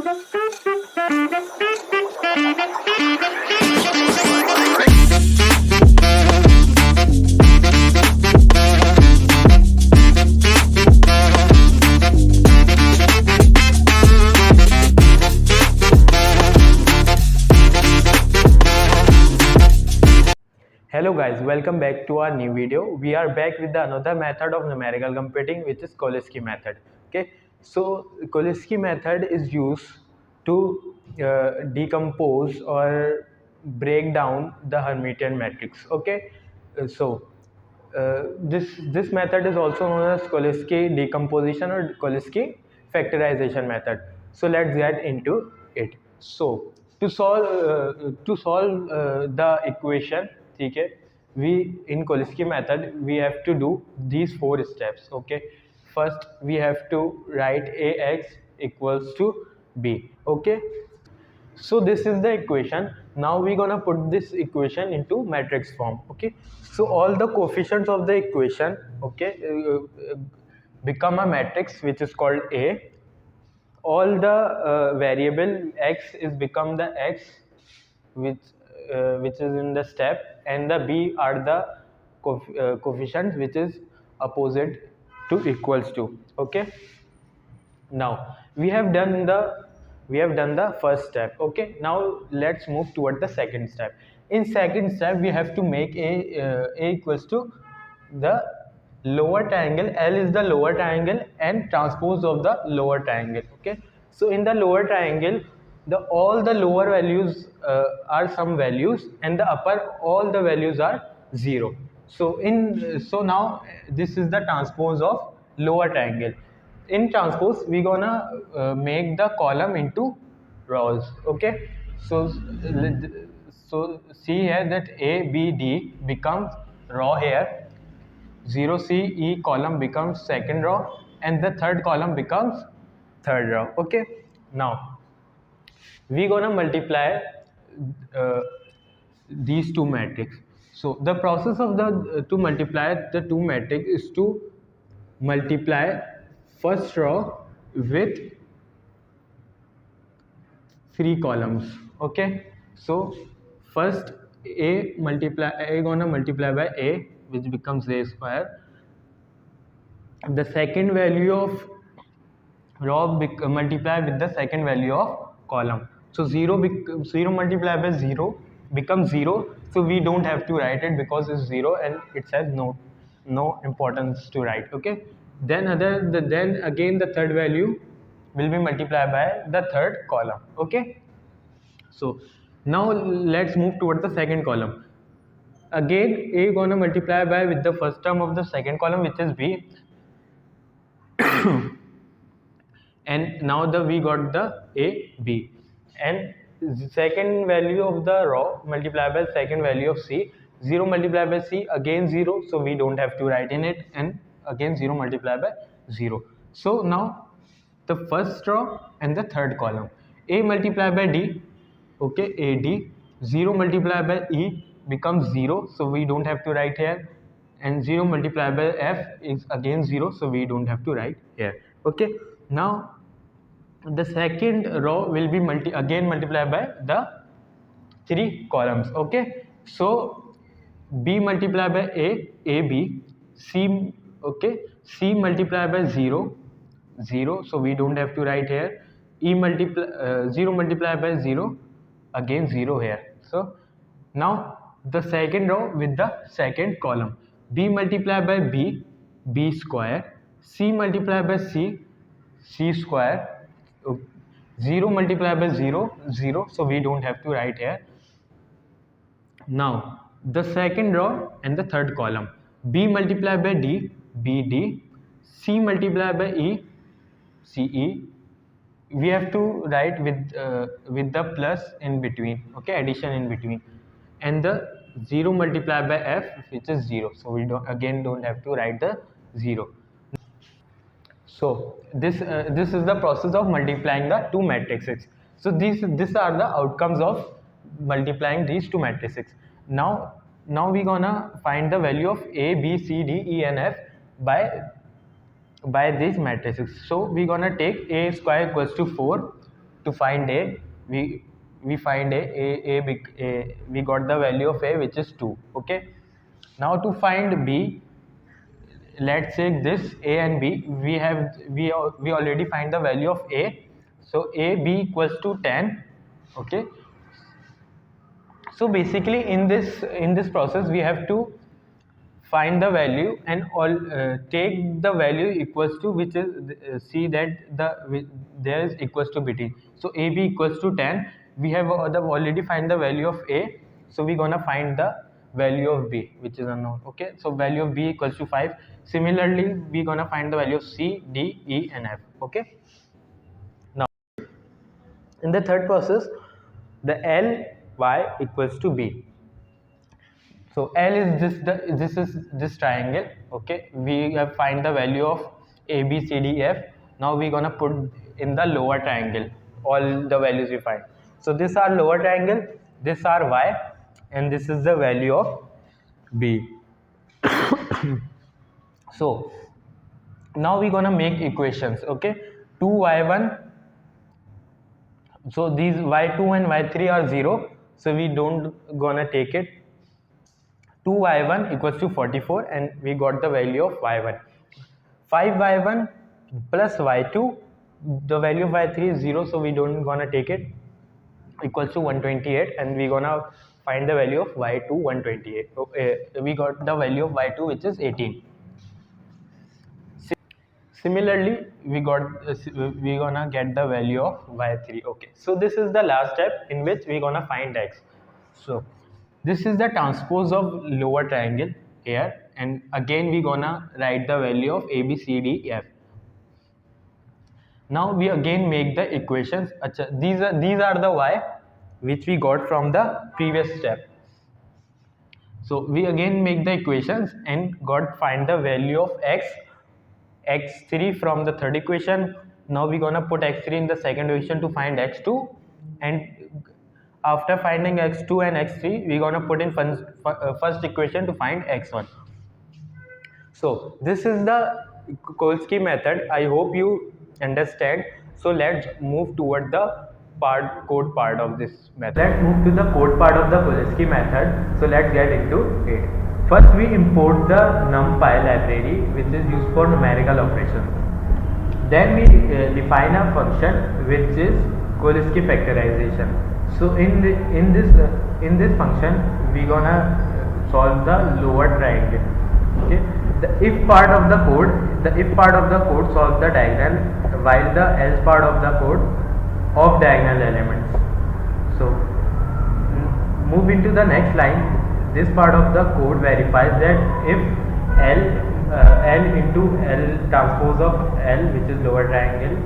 Hello guys, welcome back to our new video. We are back with another method of numerical computing, which is Cholesky method. Okay, so Cholesky method is used to decompose or break down the Hermitian matrix. Okay, this method is also known as Cholesky decomposition or Cholesky factorization method. So let's get into it. So to solve the equation, okay, we in Cholesky method we have to do these four steps. Okay, first we have to write ax equals to b. Okay, so this is the equation. Now we're gonna put this equation into matrix form. Okay, so all the coefficients of the equation, okay, become a matrix which is called A. All the variable x is become the x which is in the step, and the b are the coefficients which is opposite to equals to. Okay, now we have done the first step. Okay, now let's move toward the second step. In second step we have to make a equals to the lower triangle. L is the lower triangle and transpose of the lower triangle. Okay, so in the lower triangle, the all the lower values are some values, and the upper all the values are 0. So now this is the transpose of lower triangle. In transpose we gonna make the column into rows. Okay, so see here that a b d becomes row here, 0 c e column becomes second row, and the third column becomes third row. Okay, now we gonna multiply uh, these two matrix. So the process of the to multiply the two matrix is to multiply first row with three columns. Okay, so first a gonna multiply by a, which becomes a square. The second value of row multiply with the second value of column. So 0 multiplied by 0 becomes 0. So we don't have to write it because it's 0 and it has no importance to write. Okay, then then again the third value will be multiplied by the third column. Okay, so now let's move towards the second column. Again a gonna multiply by with the first term of the second column, which is b, and now we got the a b, and second value of the row multiplied by second value of c. 0 multiplied by c, again 0, so we don't have to write in it, and again 0 multiplied by 0. So now the first row and the third column, a multiplied by d, okay, ad, 0 multiplied by e becomes 0, so we don't have to write here, and 0 multiplied by f is again 0, so we don't have to write here. Okay, now the second row will be again multiplied by the three columns. Okay, so b multiplied by ab, c, okay, c multiplied by 0, so we don't have to write here. 0 multiplied by 0, again 0 here. So now the second row with the second column, b multiplied by b square, c multiplied by c square, 0 multiplied by 0, 0, so we don't have to write here. Now the second row and the third column, b multiplied by d, bd, c multiplied by e, ce. We have to write with the plus in between. Okay, addition in between, and the 0 multiplied by f, which is 0, so we don't have to write the 0. So this is the process of multiplying the two matrices. So these are the outcomes of multiplying these two matrices. Now we gonna find the value of a, b, c, d, e, and f by these matrices. So we gonna take a square equals to 4 to find a, we find we got the value of a, which is 2. Okay, now to find b, let's say this a and b, we already find the value of a, so a b equals to 10. Okay, so basically in this process we have to find the value and all take the value equals to, which is see that there is equals to bt. So ab equals to 10, we have already find the value of a, so we're gonna find the value of b, which is unknown. Okay, so value of b equals to 5. Similarly we're gonna find the value of c, d, e and f. Okay, now in the third process, the ly equals to b. So L is this is this triangle. Okay, we have find the value of a, b, c, d, f. Now we're gonna put in the lower triangle all the values we find. So this are lower triangle, this are y, and this is the value of b. So now we're gonna make equations. Okay, 2y1. So these y2 and y3 are 0, so we don't gonna take it. 2y1 equals to 44, and we got the value of y1. 5y1 plus y2, the value of y3 is 0, so we don't gonna take it, equals to 128, and we gonna find the value of y2 128. So, we got the value of y2, which is 18. Similarly we gonna get the value of y3. Okay, so this is the last step in which we gonna find x. So this is the transpose of lower triangle here, and again we gonna write the value of a, b, c, d, f. Now we again make the equations. These are the y which we got from the previous step. So we again make the equations and find the value of x3 from the third equation. Now we're gonna put x3 in the second equation to find x2, and after finding x2 and x3, we're gonna put in first equation to find x1. So this is the Kolsky method. I hope you understand. So let's move toward the code part of this method. Let's move to the code part of the Kolsky method. So let's get into it. First we import the numpy library, which is used for numerical operations. Then we define a function which is Kolsky factorization. So in this function we gonna solve the lower triangle. Okay, the if part of the code solves the diagonal, while the else part of the code of diagonal elements. So move into the next line. This part of the code verifies that if L into L transpose of L, which is lower triangle,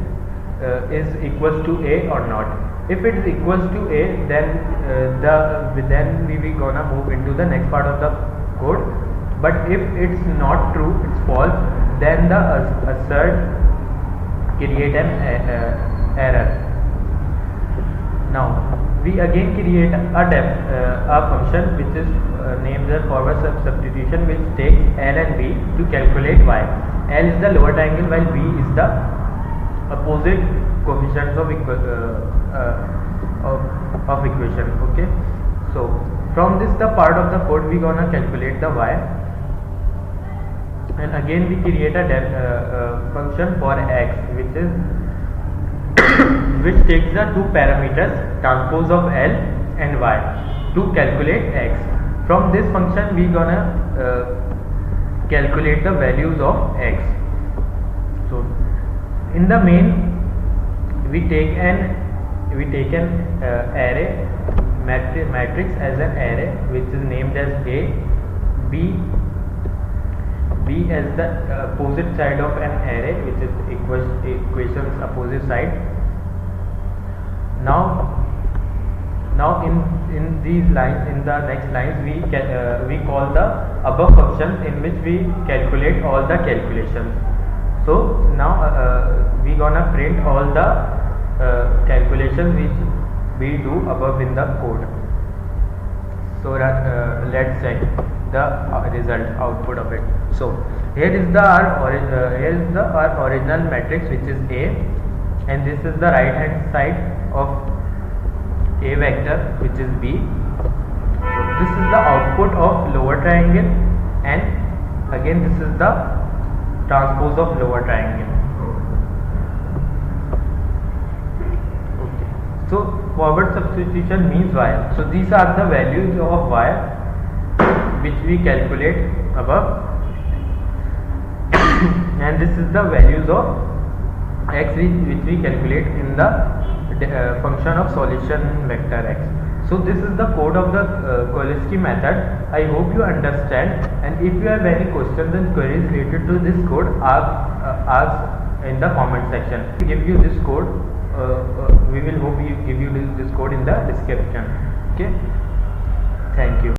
is equals to A or not. If it is equals to A, then we gonna move into the next part of the code. But if it's not true, it's false, then the assert create an error. Now we again create a function which is named as forward substitution, which takes L and B to calculate y. L is the lower triangle while B is the opposite coefficients of equation. Okay, so from this the part of the code we gonna calculate the y, and again we create a function for x, which is which takes the two parameters transpose of L and y to calculate x. From this function we gonna calculate the values of x. So in the main we take an array matrix as an array, which is named as A, B as the opposite side of an array, which is equations opposite side. Now in these lines, in the next lines, we call the above functions in which we calculate all the calculations. So now we gonna print all the calculations which we do above in the code. So let's check the result output of it. So here is our original matrix, which is A, and this is the right hand side of A vector, which is B. This is the output of lower triangle, and again this is the transpose of lower triangle. Okay. So forward substitution means y. So these are the values of y which we calculate above, and this is the values of x which we calculate in the function of solution vector x. So this is the code of the Cholesky method. I hope you understand, and if you have any questions and queries related to this code, ask in the comment section. We give you this code. We will hope you give you this code in the description. Okay. Thank you.